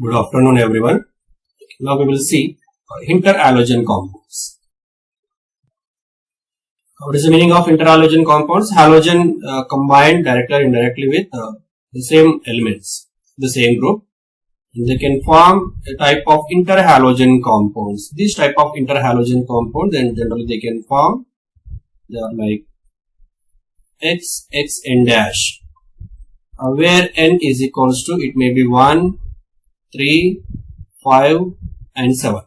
Good afternoon, everyone. Now we will see interhalogen compounds. What is the meaning of interhalogen compounds? Halogen combined directly or indirectly with the same elements, the same group. And they can form a type of interhalogen compounds. This type of interhalogen compound, then generally they can form, they are like X, X, N dash, where N is equals to, it may be 1, 3, 5 and 7.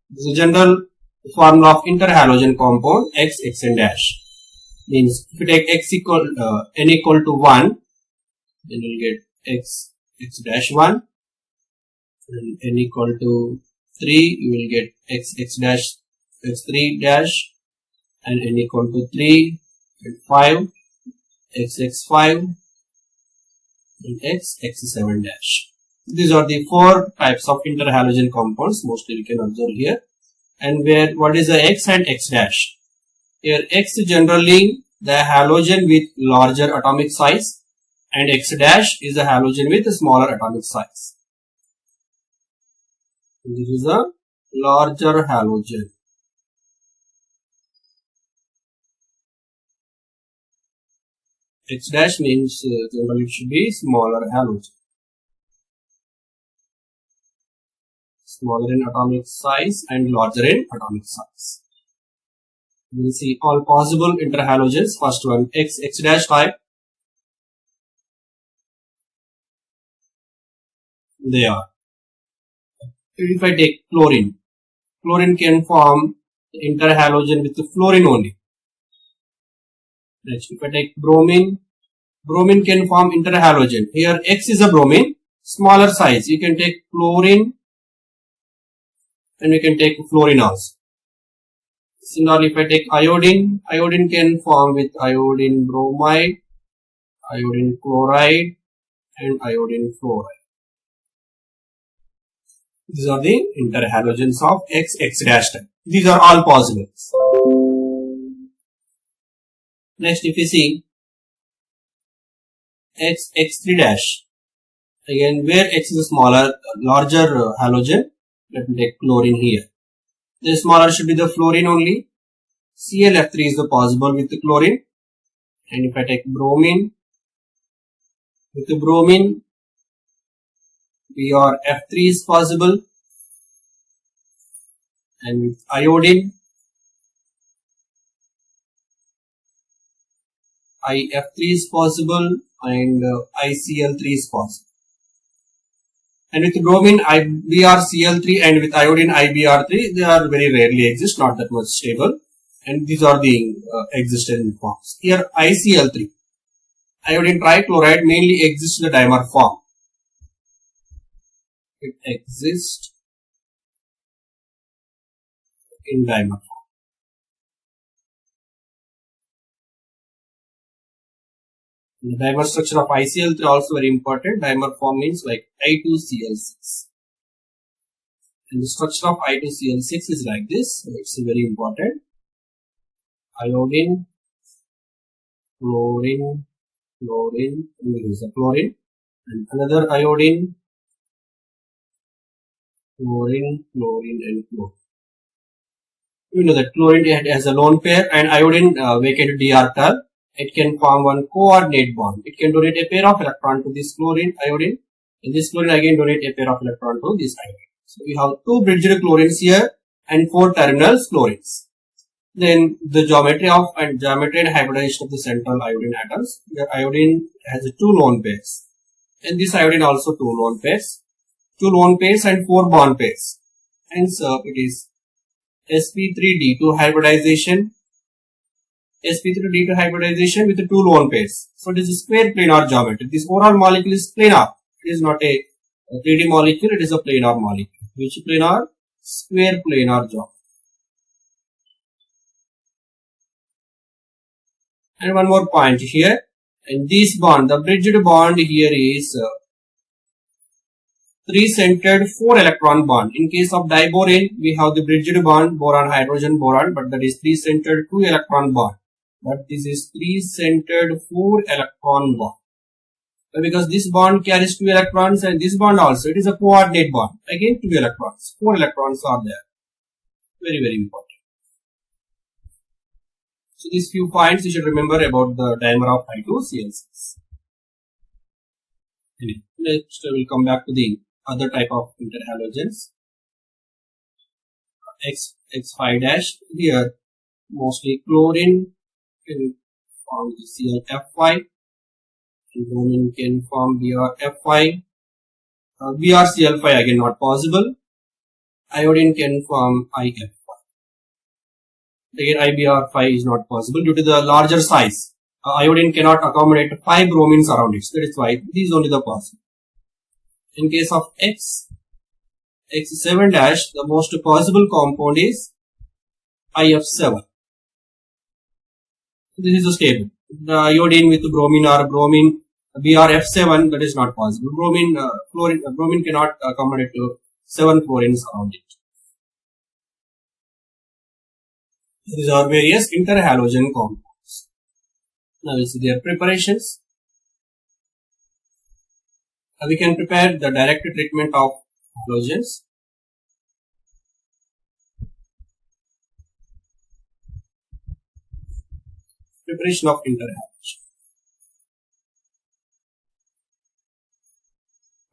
This is general formula of interhalogen compound X, X and dash. Means if you take N equal to 1, then you will get X, X dash 1. And N equal to 3, you will get X, X dash, X3 dash. And N equal to 3 and 5, X, X5 and X, X7 dash. These are the four types of interhalogen compounds, mostly we can observe here. And where what is the X and X dash? Here X generally the halogen with larger atomic size, and X dash is a halogen with a smaller atomic size. This is a larger halogen. X dash means generally it should be smaller halogen. Smaller in atomic size and larger in atomic size. We will see all possible interhalogens. First one, X, X dash type. They are. If I take chlorine, chlorine can form interhalogen with the fluorine only. Next, if I take bromine, bromine can form interhalogen. Here X is a bromine, smaller size. You can take chlorine and we can take fluorine also. Similarly, if I take iodine, iodine can form with iodine bromide, iodine chloride and iodine fluoride. These are the interhalogens of X, X dash type. These are all possible. Next, if you see X, X3 dash, again where X is a smaller, larger halogen, let me take chlorine here. The smaller should be the fluorine only. ClF3 is the possible with the chlorine. And if I take bromine, with the bromine, BrF3 is possible. And with iodine, IF3 is possible and ICl3 is possible. And with bromine, IBrCl3 and with iodine, IBr3, they are very rarely exist, not that much stable. And these are the existent forms. Here ICl3, iodine trichloride, mainly exists in the dimer form. It exists in dimer form. The dimer structure of ICl3 also very important. Dimer form means like I2Cl6. And the structure of I2Cl6 is like this. So it's very important. Iodine, chlorine, chlorine, and there is a chlorine. And another iodine, chlorine, chlorine, and chlorine. You know that chlorine has a lone pair and iodine vacant d orbital. It can form one coordinate bond. It can donate a pair of electron to this chlorine, iodine, and this chlorine again donate a pair of electron to this iodine. So we have two bridged chlorines here and four terminal chlorines. Then the geometry and hybridization of the central iodine atoms. The iodine has two lone pairs, and this iodine also two lone pairs and four bond pairs. Hence it is sp3d2 hybridization. sp3d2 hybridization with the two lone pairs. So it is a square planar geometry. This overall molecule is planar. It is not a 3D molecule, it is a planar molecule. Which planar? Square planar geometry. And one more point here. And this bond, the bridged bond here is 3-centered 4-electron bond. In case of diborane, we have the bridged bond, boron, hydrogen, boron, but that is 3-centered 2-electron bond. But this is 3-centered 4-electron bond. because this bond carries 2 electrons and this bond also, it is a coordinate bond. Again 2 electrons, 4 electrons are there. Very, very important. So these few points you should remember about the dimer of I2CL6. Next we will come back to the other type of interhalogens. X5 dash, here mostly chlorine can form the ClF5, bromine can form BrF5, BrCl5 again not possible, iodine can form IF5. Again IBr5 is not possible due to the larger size. Iodine cannot accommodate 5 bromines around it, that is why this is only the possible. In case of X7 dash, the most possible compound is IF7. This is a stable. The iodine with bromine or bromine BrF7, that is not possible. Bromine cannot accommodate to 7 fluorines around it. These are various interhalogen compounds. Now we'll see their preparations. We can prepare the direct treatment of halogens. Preparation of interhalogen.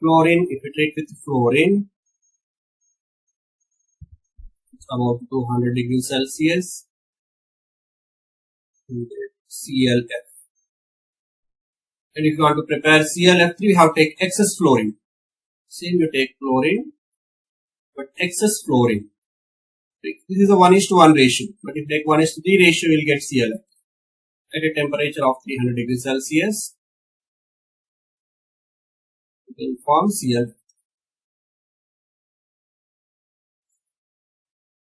Chlorine, if we treat with fluorine, it's about 200 degrees Celsius. ClF. And if you want to prepare ClF3, you have to take excess fluorine. Same, you take chlorine, but excess fluorine. This is a 1:1 ratio, but if you take 1:3 ratio, you will get ClF. At a temperature of 300 degrees Celsius, you can form ClF.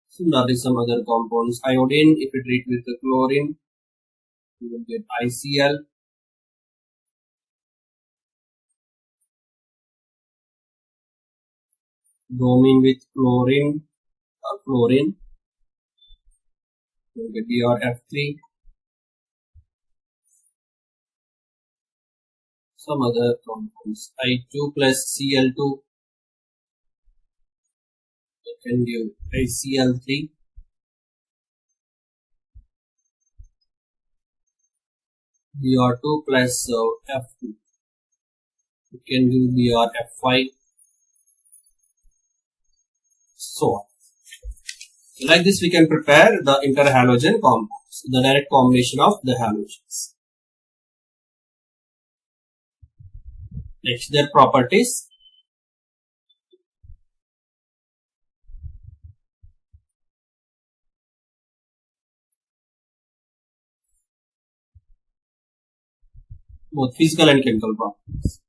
Similarly, some other compounds, iodine, if you treat with the chlorine, you will get ICl. Bromine with chlorine or fluorine, you will get BrF3. Some other compounds, I2 plus Cl2, you can give ICl3. Br2 plus F2, you can give BrF5. So on. Like this we can prepare the interhalogen compounds, the direct combination of the halogens. Next, their properties. Both physical and chemical properties.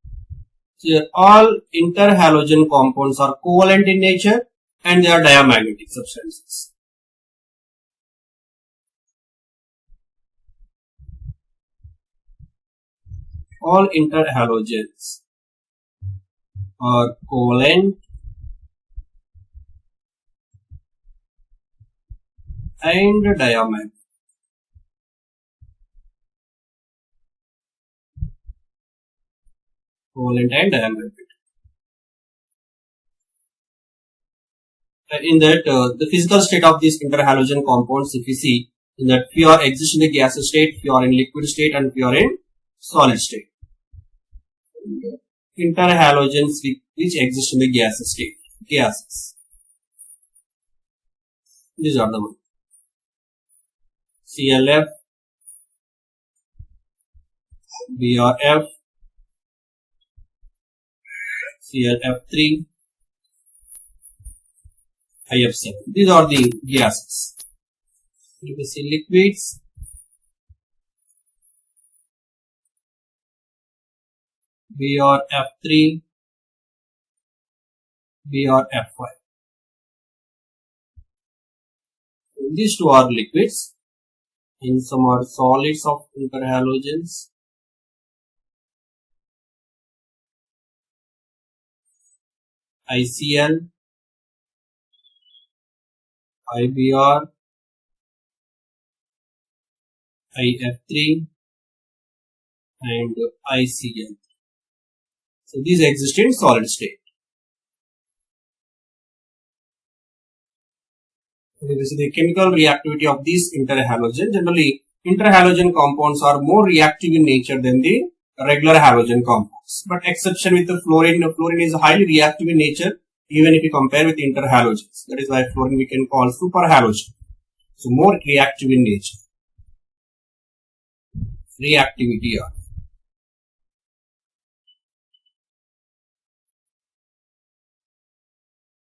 So here all interhalogen compounds are covalent in nature and they are diamagnetic substances. All interhalogens are covalent and diamagnetic. Covalent and diamagnetic. In that, the physical state of these interhalogen compounds, if you see, in that few are exist in the gaseous state, few are in liquid state, and few are in solid state. Interhalogens which exist in the gaseous state, gases. These are the ones. ClF, BrF, ClF3, IF7. These are the gases. You can see liquids. BrF3, BrF5. These two are liquids. And some are solids of interhalogens. ICl, IBr, IF3 and ICl. So these exist in solid state. This is the chemical reactivity of these interhalogen. Generally, interhalogen compounds are more reactive in nature than the regular halogen compounds. But exception with the fluorine. Fluorine is highly reactive in nature, even if you compare with interhalogens. That is why fluorine we can call superhalogen. So more reactive in nature. Reactivity.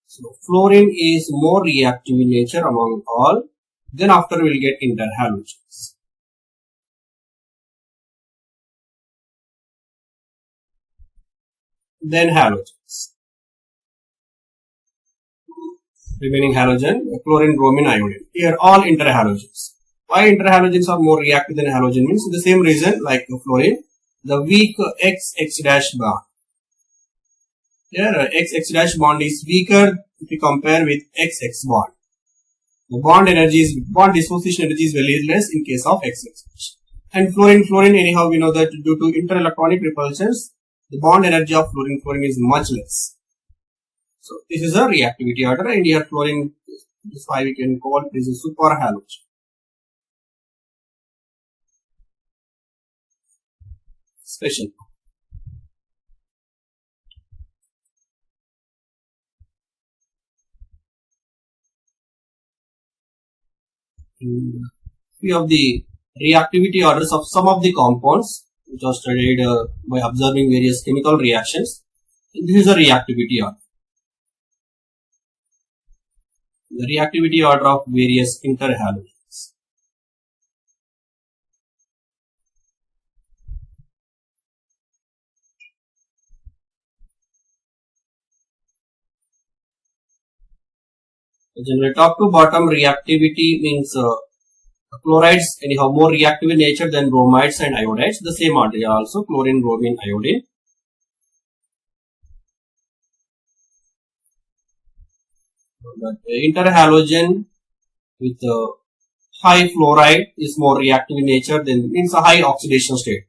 So fluorine is more reactive in nature among all. Then after we will get interhalogens. Then halogens. Remaining halogen, chlorine, bromine, iodine. Here all interhalogens. Why interhalogens are more reactive than halogen means the same reason like fluorine. The weak X-X' bond. Here X-X' bond is weaker if you compare with X-X bond. The bond dissociation energy is very less in case of X-X. And fluorine anyhow we know that due to interelectronic repulsions, the bond energy of fluorine is much less. So this is a reactivity order, and here fluorine, this is why we can call this is superhalogen. Special. Few of the reactivity orders of some of the compounds which are studied by observing various chemical reactions. This is a reactivity order. The reactivity order of various interhalogens. Generally, top to bottom reactivity means chlorides anyhow more reactive in nature than bromides and iodides. The same order also chlorine, bromine, iodine. But interhalogen with high fluoride is more reactive in nature than means a high oxidation state.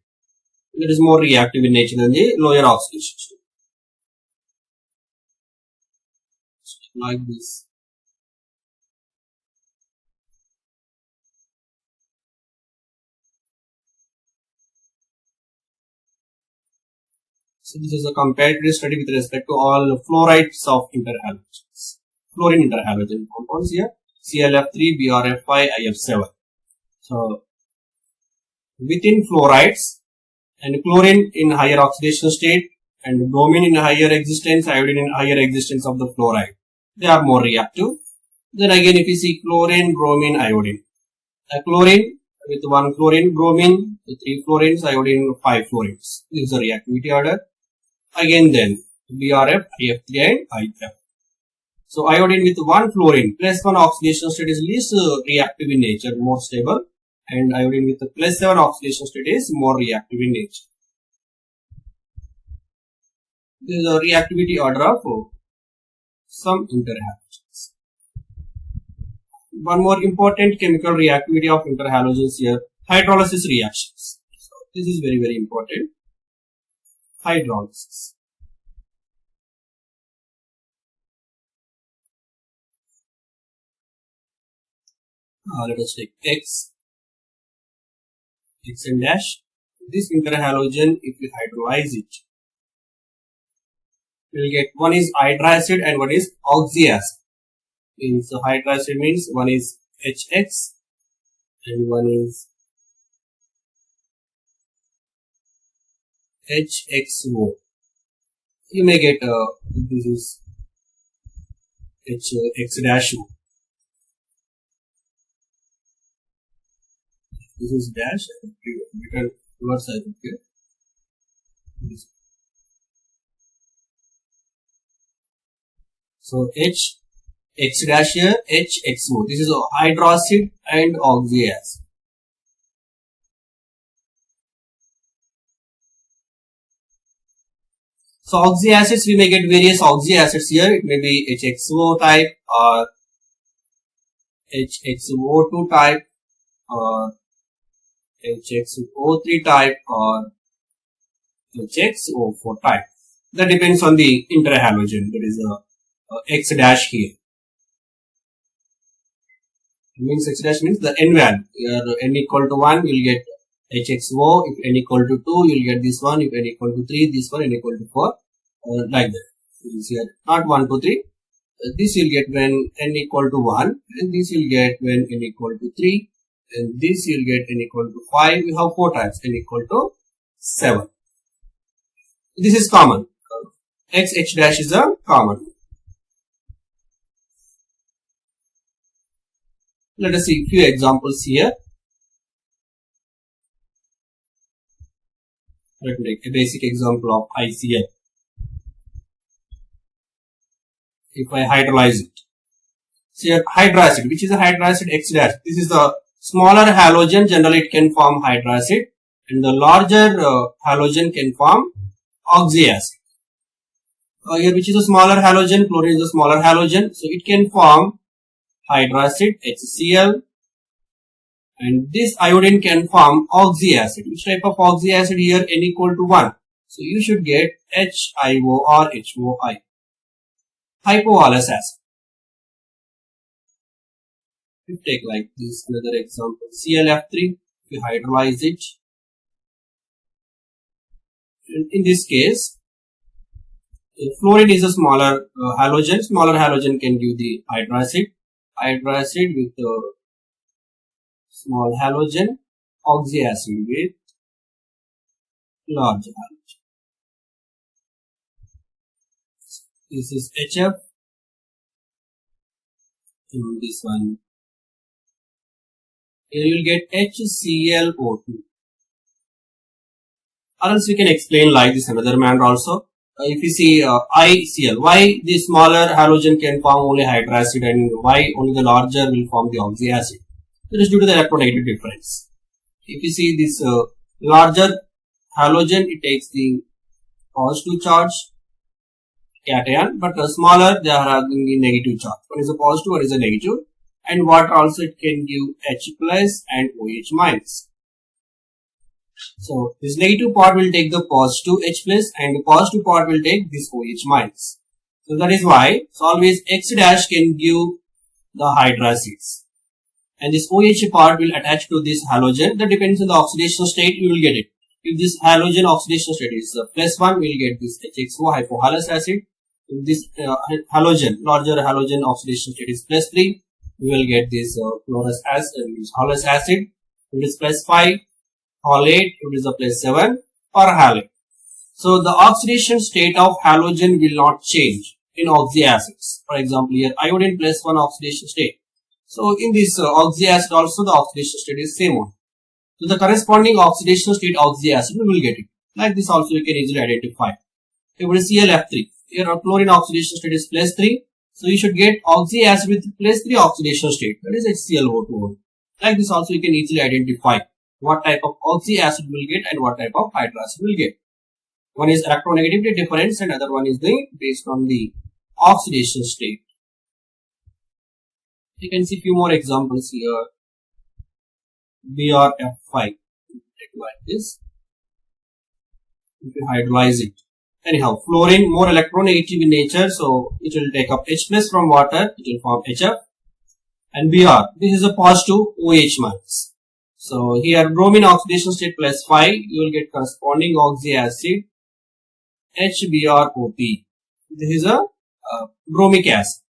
It is more reactive in nature than the lower oxidation state. Like this. So this is a comparative study with respect to all fluorides of interhalogens. Fluorine interhalogen compounds here ClF3, BrF5, IF7. So within fluorides and chlorine in higher oxidation state and bromine in higher existence, iodine in higher existence of the fluoride, they are more reactive. Then again if you see chlorine, bromine, iodine, chlorine with 1 chlorine, bromine with 3 fluorines, iodine 5 fluorines. This is the reactivity order. Again then BrF, IF3 and IF. So iodine with 1 fluorine plus 1 oxidation state is least reactive in nature, more stable, and iodine with the plus 7 oxidation state is more reactive in nature. This is a reactivity order of some interhalogens. One more important chemical reactivity of interhalogens here, hydrolysis reactions. So this is very important. Hydrolysis. Let us take X and dash. This interhalogen, if we hydrolyze it, we will get one is hydroxide and one is oxyacid. Means hydroxide means one is HX and one is HXO. You may get this is HX-O. This is dash and written towards side here. So X dash here, HXO. This is hydroxide and oxyacid. So oxyacids, we may get various oxyacids here. It may be HXO type or HXO2 type or HXO3 type or HXO4 type. That depends on the interhalogen. There is a X dash here. It means X dash means the N value. Here N equal to 1, you will get HXO. If N equal to 2, you will get this one. If N equal to 3, this one. N equal to 4, like that. This here, not 1, 2, 3. This you'll get when N equal to 1, and this you'll get when N equal to 3, and this you'll get N equal to 5. We have 4 times N equal to 7. This is common. X dash is a common. Let us see a few examples here. Let me take a basic example of ICL. If I hydrolyze it, see here hydroxide, which is a hydroxide X dash. This is the smaller halogen. Generally, it can form hydroxide, and the larger halogen can form oxyacid. Here, which is a smaller halogen, chlorine is a smaller halogen, so it can form hydroxide HCl, and this iodine can form oxyacid. Which type of oxyacid here? N equal to 1. So you should get HIO or HOI. Hypohalous acid. We take like this another example, ClF3. We hydrolyze it. And in this case, fluorine is a smaller halogen. Smaller halogen can give the hydroxide. Hydroxide with small halogen. Oxyacid with large halogen. This is HF. And this one. Here you will get HClO2. Or else we can explain like this another manner also. If you see ICl, why the smaller halogen can form only hydroxide and why only the larger will form the oxyacid? It is due to the electronegative difference. If you see this larger halogen, it takes the positive charge cation, but smaller they are having the negative charge. One is a positive, one is a negative, and water also it can give H plus and OH minus. So this negative part will take the positive H plus and the positive part will take this OH minus. So that is why always X dash can give the hydroxides, and this OH part will attach to this halogen. That depends on the oxidation state, you will get it. If this halogen oxidation state is +1, we will get this HXO hypohalous acid. If this halogen, larger halogen oxidation state is +3, we will get this chlorous acid and this halous acid. If it is +5, halate. If it is a +7, perhalate. So the oxidation state of halogen will not change in oxyacids. For example, here iodine +1 oxidation state. So in this oxyacid also the oxidation state is same one. So the corresponding oxidation state oxyacid we will get it. Like this also you can easily identify. If it is ClF3, here our chlorine oxidation state is +3. So you should get oxyacid with +3 oxidation state, that is HClO2. Like this also you can easily identify what type of oxyacid we will get and what type of hydroxide we will get. One is electronegativity difference and other one is based on the oxidation state. You can see few more examples here. BrF5, take like this. If you hydrolyze it. Anyhow, fluorine more electronegative in nature, so it will take up H plus from water, it will form HF. And Br, this is a positive OH minus. So here bromine oxidation state +5, you will get corresponding oxyacid HBrOP. This is a bromic acid.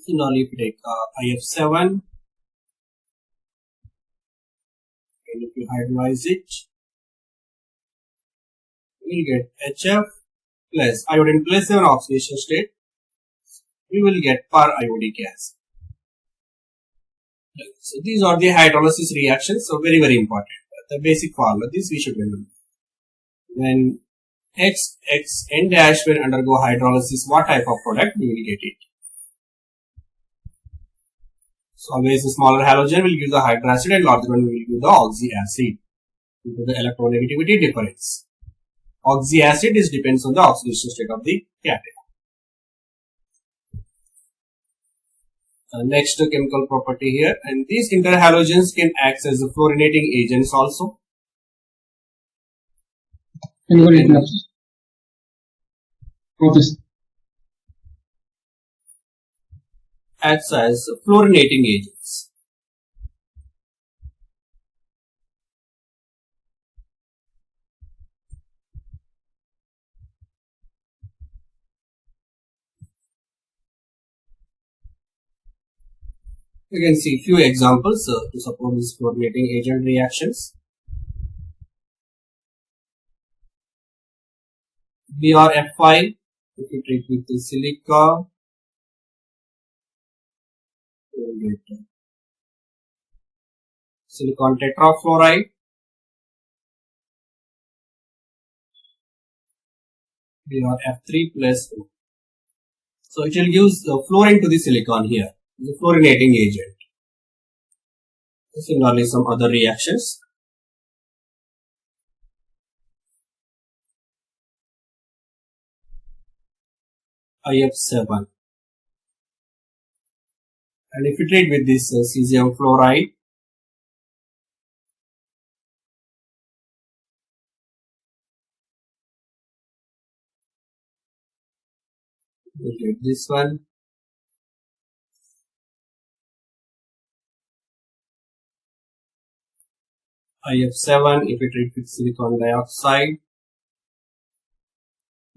Similarly, if you take IF7 and if you hydrolyze it, you will get HF plus iodine +7 oxidation state. We will get periodic acid. So these are the hydrolysis reactions. So very important. The basic formula, this we should remember. When N dash will undergo hydrolysis, what type of product we will get it? So always the smaller halogen will give the hydroxide and larger one will give the oxyacid due to the electronegativity difference. Oxyacid depends on the oxidation state of the cation. Next chemical property here, and these interhalogens can act as fluorinating agents also. acts as fluorinating agents. You can see few examples to support these fluorinating agent reactions. BrF5, if you treat with the silica, you will get silicon tetrafluoride. BrF3 plus O. So it will use fluorine to the silicon here, the fluorinating agent. Similarly, some other reactions. IF7. And if you treat with this cesium fluoride, you get this one. IF7, if you treat with silicon dioxide,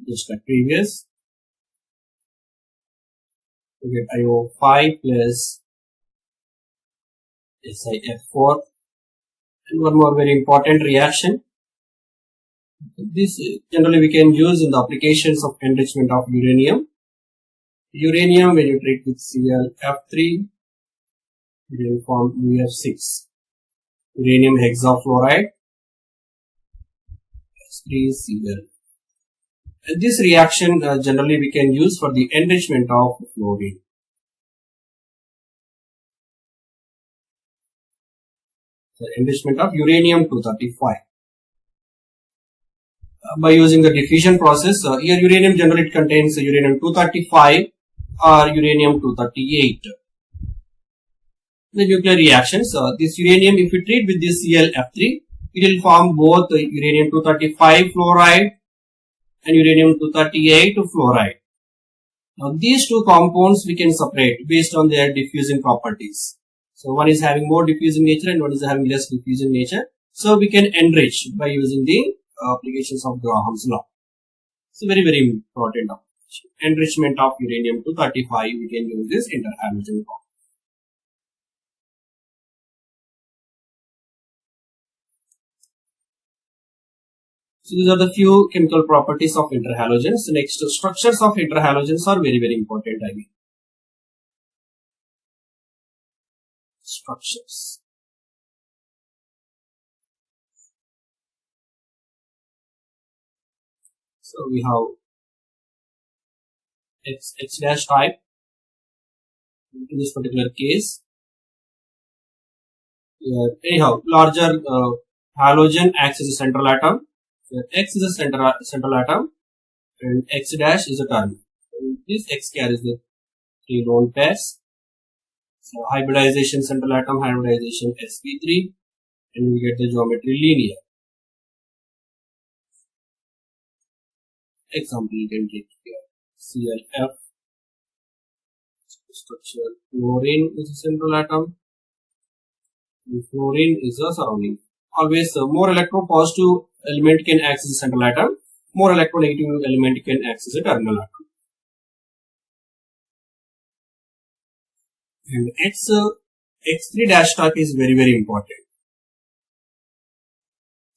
just like previous, you get IO5 plus SiF4. And one more very important reaction. This generally we can use in the applications of enrichment of uranium. Uranium, when you treat with ClF3, it will form UF6. Uranium hexafluoride, S3Cl. And this reaction generally we can use for the enrichment of fluorine. The enrichment of uranium-235. By using the diffusion process, here uranium generally it contains uranium-235 or uranium-238. The nuclear reactions, this uranium, if we treat with this ClF3, it will form both uranium-235 fluoride and uranium-238 fluoride. Now these two compounds we can separate based on their diffusing properties. So one is having more diffusing nature and one is having less diffusing nature. So we can enrich by using the applications of Graham's law. It's a very, very important application. Enrichment of uranium-235, we can use this interhalogen compound. So these are the few chemical properties of interhalogens. Next, structures of interhalogens are very, very important again. Structures. So we have H dash type in this particular case. Anyhow, larger halogen acts as a central atom. X is a central atom and X dash is a terminal. This X carries the 3 lone pairs. So hybridization central atom, hybridization sp3, and we get the geometry linear. Example you can take here. ClF structure. Fluorine is a central atom. And fluorine is a surrounding. Always more electropositive element can act as a central atom, more electronegative element can act as a terminal atom. And X3 dash type is very, very important.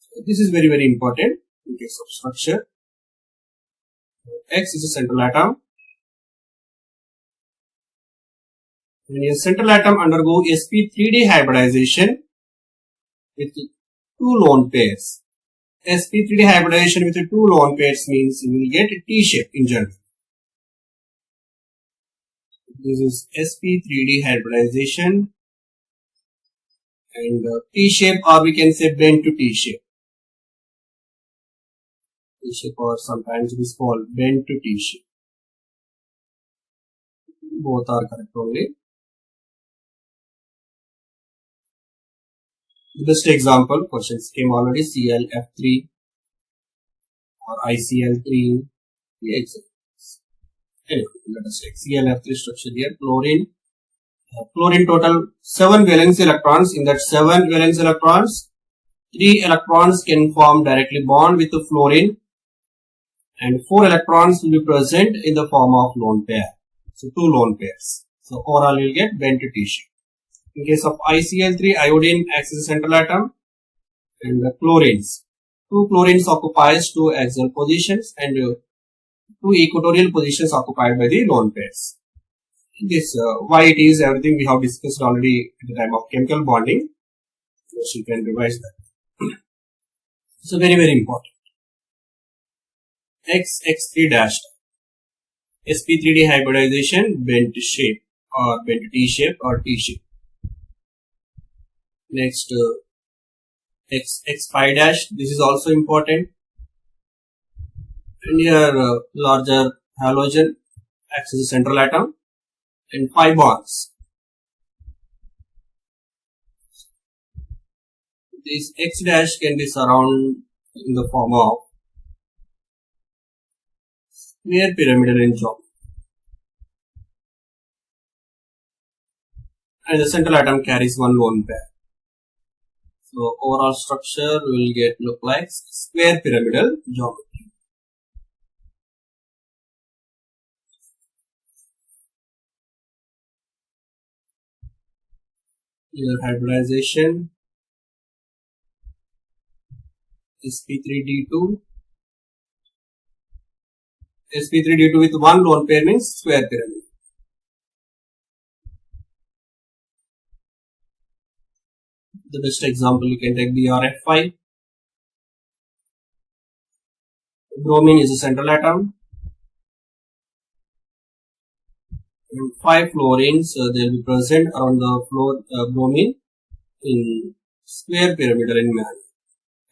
So this is very, very important in case of structure. X is a central atom. When a central atom undergo sp3d hybridization with 2 lone pairs. sp3d hybridization with 2 lone pairs means you will get a T-shape in general. This is sp3d hybridization and T-shape, or we can say bend to T-shape. T-shape, or sometimes it is called bend to T-shape. Both are correct only. The best example, questions came already, ClF3 or ICl3. Anyway, let us take ClF3 structure here. Chlorine total 7 valence electrons. In that 7 valence electrons, 3 electrons can form directly bond with the fluorine, and 4 electrons will be present in the form of lone pair. So 2 lone pairs. So overall you will get bent T-shape. In case of ICl3, iodine acts as a central atom, and the chlorines. 2 chlorines occupies 2 axial positions and 2 equatorial positions occupied by the lone pairs. This why it is, everything we have discussed already at the time of chemical bonding. So you can revise that. So very important. XX3 dash sp3d hybridization, bent shape or bent T shape or T shape. Next XX5 dash, this is also important. And here larger halogen acts as a central atom and 5 bonds. This X dash can be surrounded in the form of square pyramidal in geometry, and the central atom carries 1 lone pair. So overall structure will look like square pyramidal geometry. Here hybridization sp3d2. sp3d2 with 1 lone pair means square pyramid. The best example you can take BRF5. Bromine is a central atom, and 5 fluorines they will be present around the bromine in square pyramidal in manner,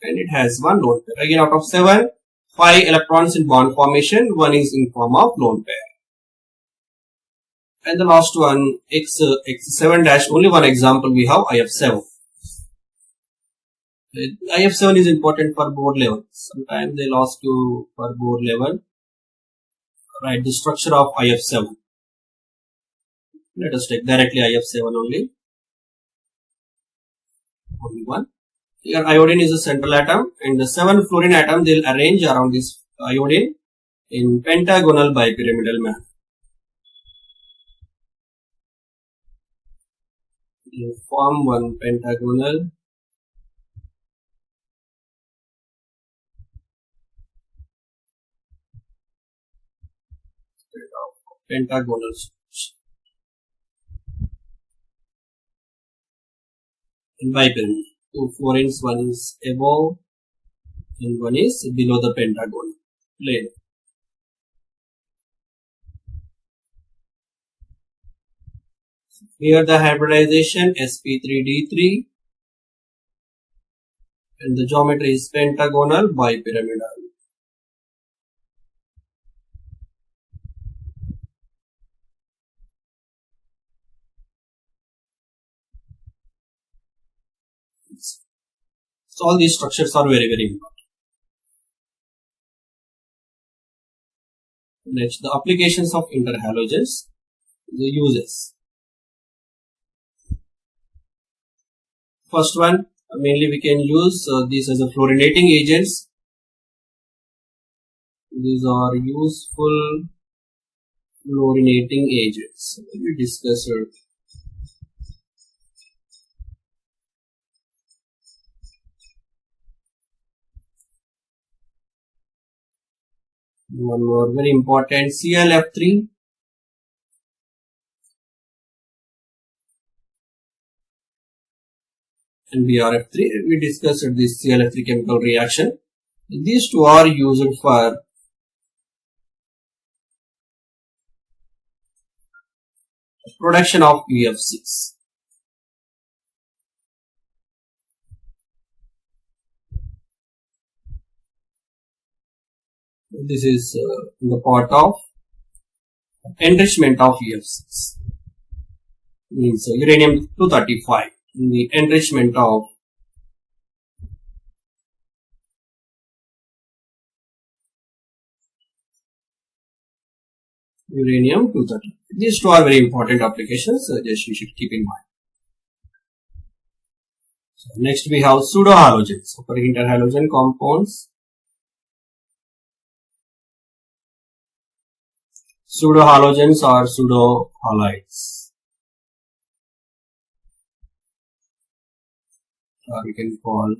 and it has 1 lone pair. Again, out of 7, 5 electrons in bond formation, 1 is in form of lone pair. And the last one, X7 dash, only one example we have, IF7. IF7 is important for Bohr level. Sometimes they'll ask you for Bohr level, write the structure of IF7. Let us take directly IF7 only one. Here iodine is a central atom, and the 7 fluorine atom they'll arrange around this iodine in pentagonal bipyramidal manner. You form 1 pentagonal structure in bipyramid. 2 fluorines, 1 is above and 1 is below the pentagonal plane. Here the hybridization sp3d3, and the geometry is pentagonal bipyramidal. So all these structures are very important. Next, the applications of interhalogens, the uses. First one, mainly we can use these as a fluorinating agents. These are useful fluorinating agents. We discussed earlier. One more very important, ClF3. And BRF3. We discussed this ClF3 chemical reaction. These two are used for production of UF6. This is the part of enrichment of UF6, means uranium-235, in the enrichment of uranium-230. These two are very important applications, just you should keep in mind. So next we have pseudohalogens, occurring interhalogen compounds. Pseudohalogens or pseudohalides, or we can call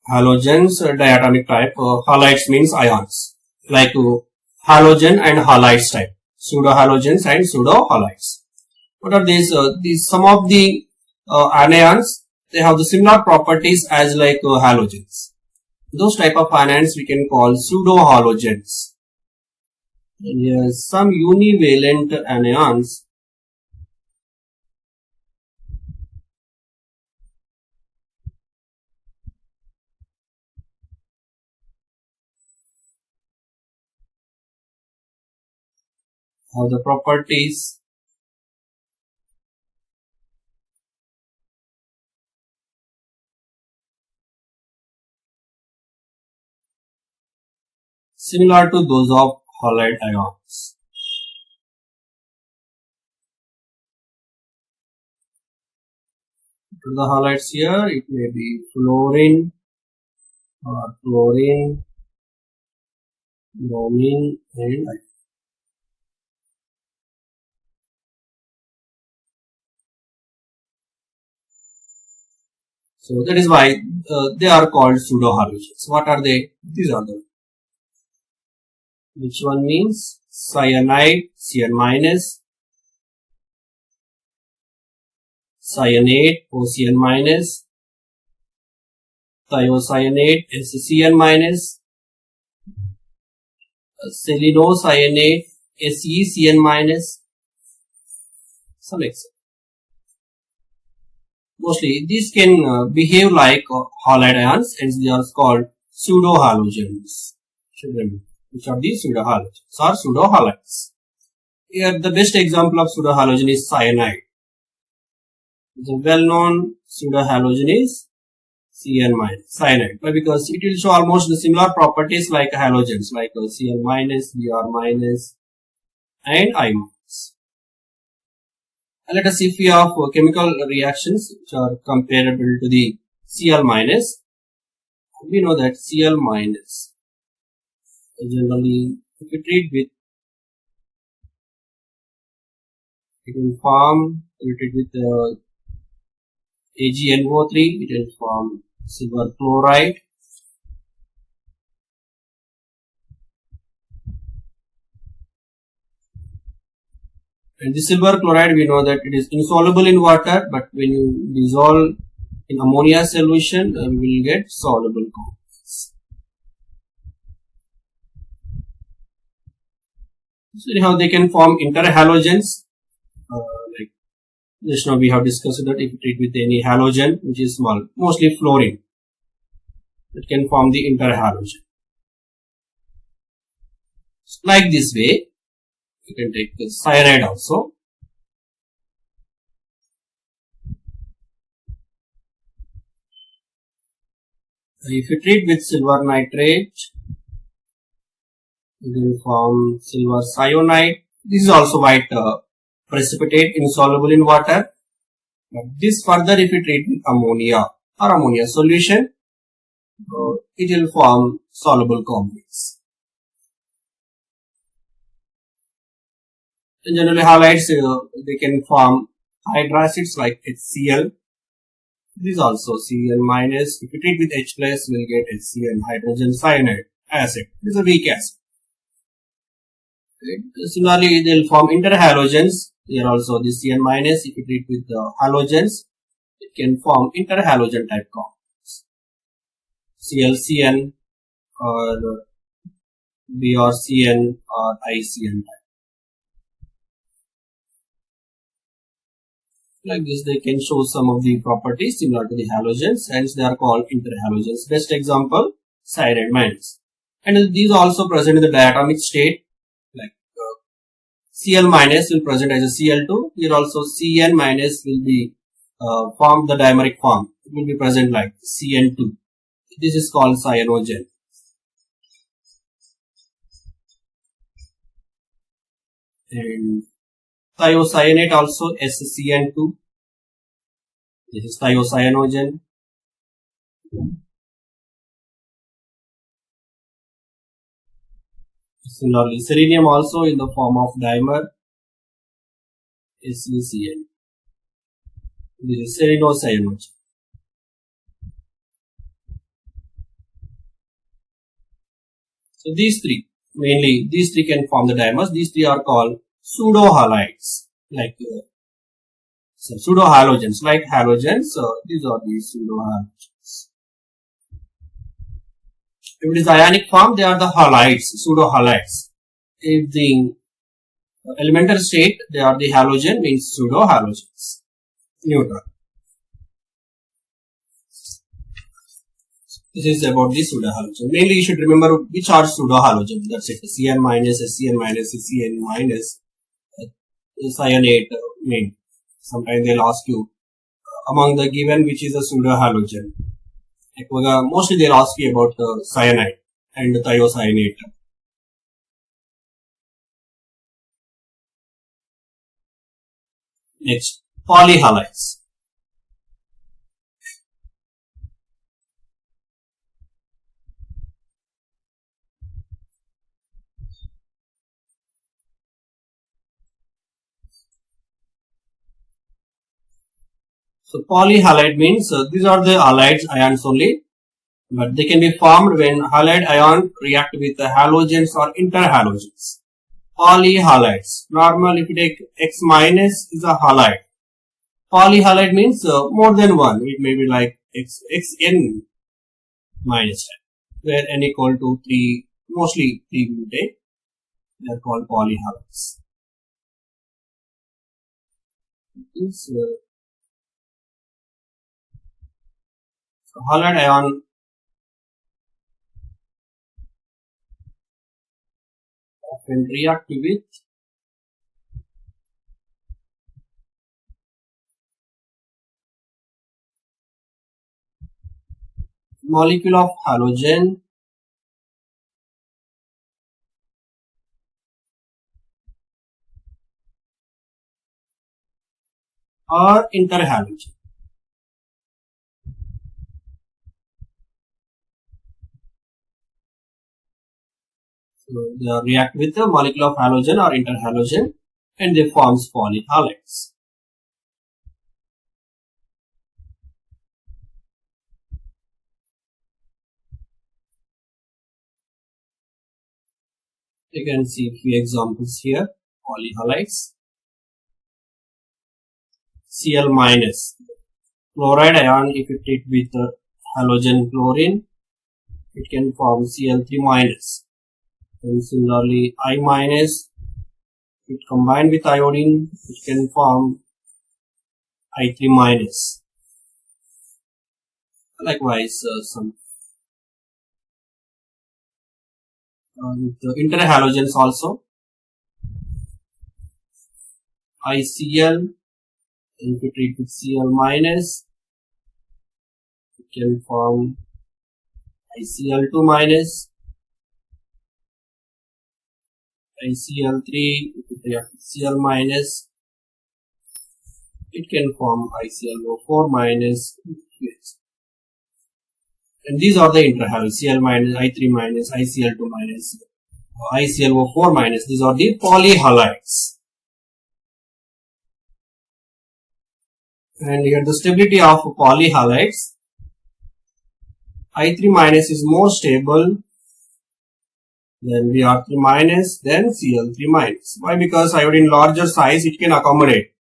halogens diatomic type. Halides means ions, like halogen and halides type. Pseudohalogens and pseudohalides. What are these? These some of the anions, they have the similar properties as like halogens. Those type of anions we can call pseudohalogens. Yes, some univalent anions have the properties similar to those of halide ions. To the halides here, it may be fluorine or chlorine, bromine and iodine. So that is why they are called pseudohalogens. What are they? These are them. Which one means cyanide, Cn minus, cyanate, OCN minus, thiocyanate, SCN minus, selenocyanate, SECN minus, some example. Mostly these can behave like halide ions, and they are called pseudohalogens. Which are these pseudohalogens or pseudohalides. Here the best example of pseudohalogen is cyanide. The well-known pseudohalogen is Cn minus, cyanide. Why? Because it will show almost the similar properties like halogens, like Cl minus, Br minus, and I minus. And let us see if we have chemical reactions which are comparable to the Cl minus. We know that Cl minus generally, if we treat with, it will form, if we treat with AgNO3, it will form silver chloride. And the silver chloride, we know that it is insoluble in water, but when you dissolve in ammonia solution, we will get soluble compounds. So anyhow, they can form interhalogens. Like just now we have discussed that if you treat with any halogen which is small, mostly fluorine, it can form the interhalogen. Like this way, you can take the cyanide also. If you treat with silver nitrate, it will form silver cyanide. This is also white precipitate, insoluble in water. But this further, if you treat with ammonia or ammonia solution, it will form soluble compounds. And generally halides, they can form hydracids like HCl. This is also Cl minus. If you treat with H plus, we will get HCl, hydrogen cyanide acid. This is a weak acid. Similarly, they will form interhalogens. Here also the Cn minus, if you treat with the halogens, it can form interhalogen type compounds. ClCN or BrCN or ICN type. Like this, they can show some of the properties similar to the halogens, hence they are called interhalogens. Best example, cyanide minus. And these are also present in the diatomic state, like Cl minus will present as a Cl2. Here also Cn minus will be form the dimeric form. It will be present like Cn2. This is called cyanogen. And thiocyanate also, SCN2. This is thiocyanogen. Similarly, selenium also in the form of dimer, SECN. This is selenocyanogen. So these three, mainly these three can form the dimers. These three are called pseudo-halides, like pseudo-halogens, like halogens. These are the pseudo-halogens. If it is ionic form, they are the halides, pseudo-halides. If the elemental state, they are the halogen, means pseudo-halogens. Neutral. This is about the pseudo-halogen. Mainly you should remember which are pseudo-halogens. That's it. Cn minus, SCN minus, CCN minus, cyanate main. Sometimes they'll ask you among the given which is a pseudo-halogen. Mostly they'll ask you about the cyanide and the thiocyanate. Next, polyhalides. So polyhalide means these are the halides ions only, but they can be formed when halide ion react with the halogens or interhalogens. Polyhalides. Normal, if you take X minus is a halide. Polyhalide means more than one. It may be like Xn minus 10, where n equal to 3, mostly 3 we take. They are called polyhalides. So halide ion often react with molecule of halogen or interhalogen. So they react with the molecule of halogen or interhalogen and they forms polyhalides. You can see a few examples here. Polyhalides. Cl minus. Chloride ion, if you treat with halogen chlorine, it can form Cl3 minus. And similarly, I minus, it combined with iodine, it can form I3 minus. Likewise, some the interhalogens also. ICl, if you treat with Cl minus, it can form ICl2 minus. ICl3, if you react with Cl minus, it can form IClO4 minus. And these are the interhalogens, Cl minus, I3 minus, ICl2 minus, IClO4 minus. These are the polyhalides. And here the stability of polyhalides. I3 minus is more stable than Br3 minus, then Cl3 minus. Why? Because iodine larger size it can accommodate,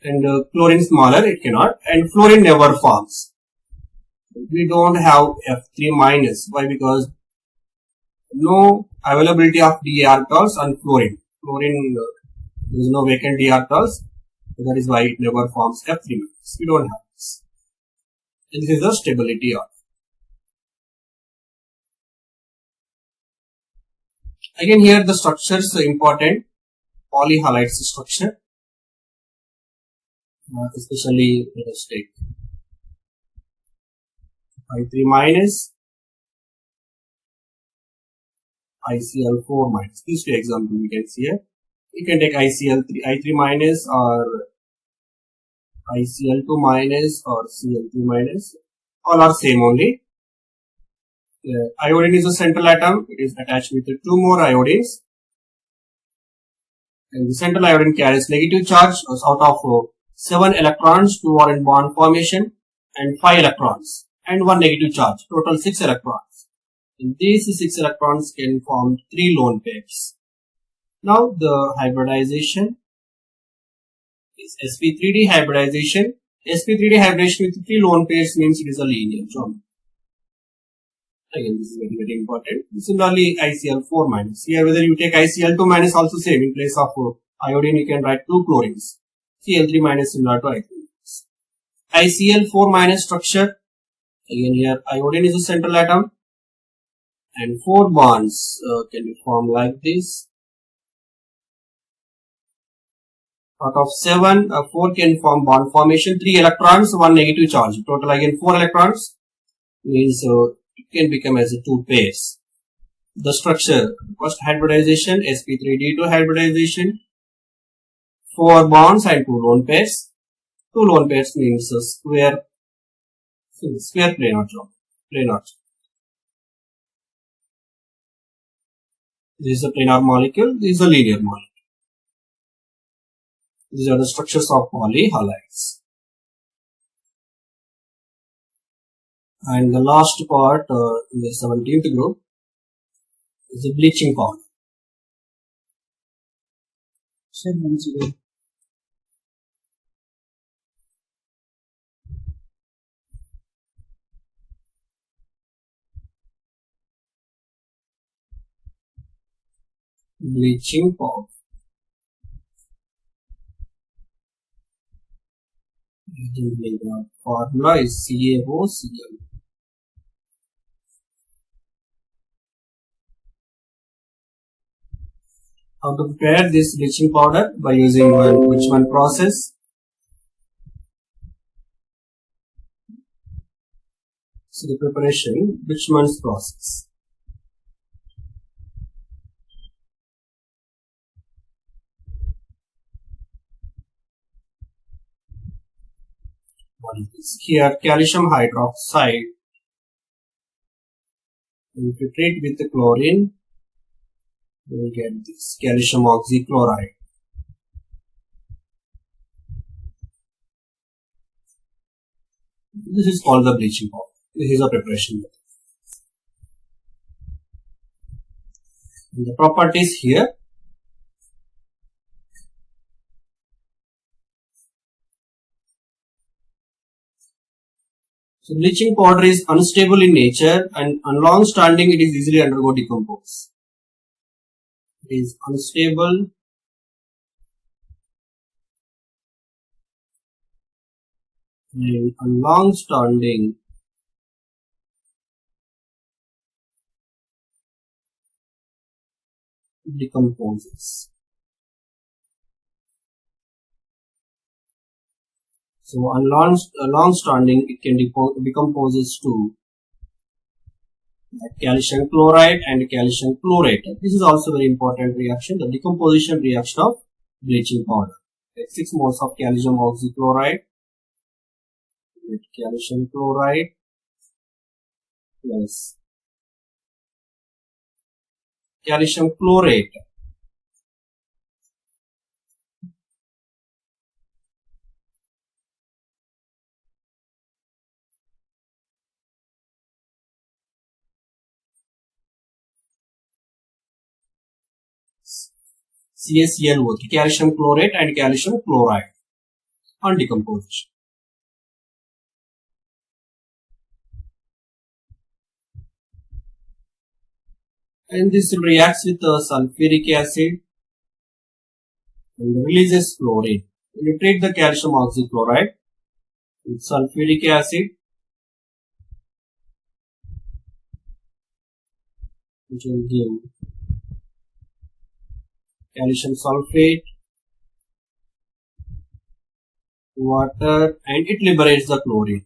and chlorine smaller it cannot, and fluorine never forms. We don't have F3 minus. Why? Because no availability of d orbitals on fluorine. Fluorine there is no vacant d orbitals. That is why it never forms F3 minus. We don't have this. And this is the stability of. Again here the structures are important. Polyhalides structure. Especially let us take I3 minus ICl4 minus. These two examples we can see here. You can take ICl3, I3 minus, or ICl2 minus, or Cl3 minus. All are same only. Iodine is a central atom. It is attached with two more iodines. And the central iodine carries negative charge. Out of 7 electrons, 2 are in bond formation and 5 electrons and 1 negative charge. Total 6 electrons. And these 6 electrons can form 3 lone pairs. Now the hybridization is sp3d hybridization. sp3d hybridization with 3 lone pairs means it is a linear geometry. Again, this is very, very important. Similarly, ICl4 minus. Here, whether you take ICl2 minus, also same. In place of iodine, you can write 2 chlorines. Cl3 minus similar to I3 minus. ICl4 minus structure. Again, here iodine is a central atom, and 4 bonds can be formed like this. Out of 7, 4 can form bond formation. 3 electrons, 1 negative charge. Total again 4 electrons. Means it can become as 2 pairs. The structure, first hybridization, sp3d2 hybridization, 4 bonds and 2 lone pairs. 2 lone pairs means a square planar geometry. This is a planar molecule, this is a linear molecule. These are the structures of polyhalides. And the last part in the 17th group is the bleaching powder. Bleaching powder. The formula is CaOCl. How to prepare this bleaching powder? By using Buchmann process. So the preparation, Buchmann's process. What is this? Here, calcium hydroxide. If you treat with the chlorine, you will get this calcium oxychloride. This is called the bleaching powder. This is a preparation method. And the properties here. So bleaching powder is unstable in nature, and on long standing it is easily undergo decompose. It is unstable and on long standing decomposes. So on long standing it can decomposes to calcium chloride and calcium chlorate. This is also very important reaction, the decomposition reaction of bleaching powder. Take 6 moles of calcium oxychloride with calcium chloride plus calcium chlorate. CaClO3, calcium chlorate and calcium chloride on decomposition. And this reacts with sulfuric acid and releases chlorine. When you treat the calcium oxychloride with sulfuric acid, which will give calcium sulfate, water, and it liberates the chlorine.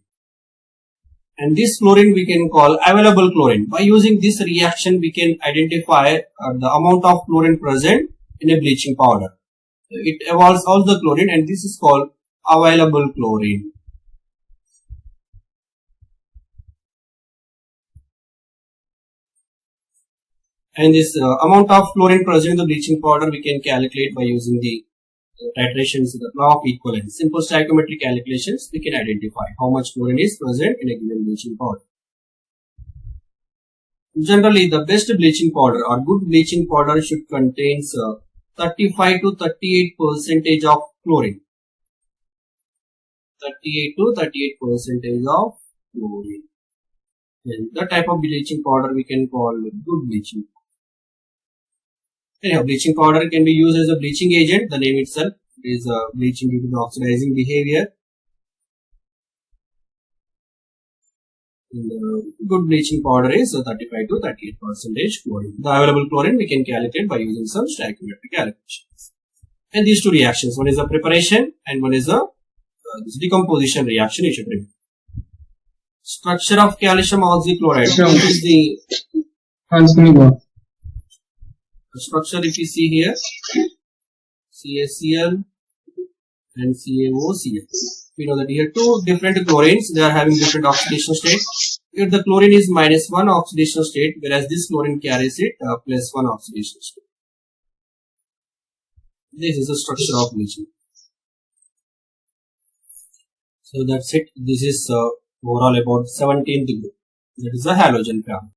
and this chlorine we can call available chlorine. By using this reaction we can identify the amount of chlorine present in a bleaching powder. It evolves all the chlorine and this is called available chlorine. And this amount of chlorine present in the bleaching powder we can calculate by using the titrations, the law of equivalence. Simple stoichiometric calculations we can identify how much chlorine is present in a given bleaching powder. Generally, the best bleaching powder or good bleaching powder should contain 35 to 38% of chlorine. 38 to 38% of chlorine. And the type of bleaching powder we can call good bleaching powder. Anyhow, bleaching powder can be used as a bleaching agent. The name itself is bleaching due to the oxidizing behavior. And, good bleaching powder is 35 to 38% chlorine. The available chlorine we can calculate by using some stoichiometric calculations. And these two reactions, one is a preparation and one is a decomposition reaction. You should remember. Structure of calcium oxychloride. This is the structure if you see here, CaCl and CaOCl. We know that here two different chlorines, they are having different oxidation state. Here the chlorine is -1 oxidation state, whereas this chlorine carries it +1 oxidation state. This is the structure of bleaching. So that's it. This is overall about 17th group. That is the halogen family.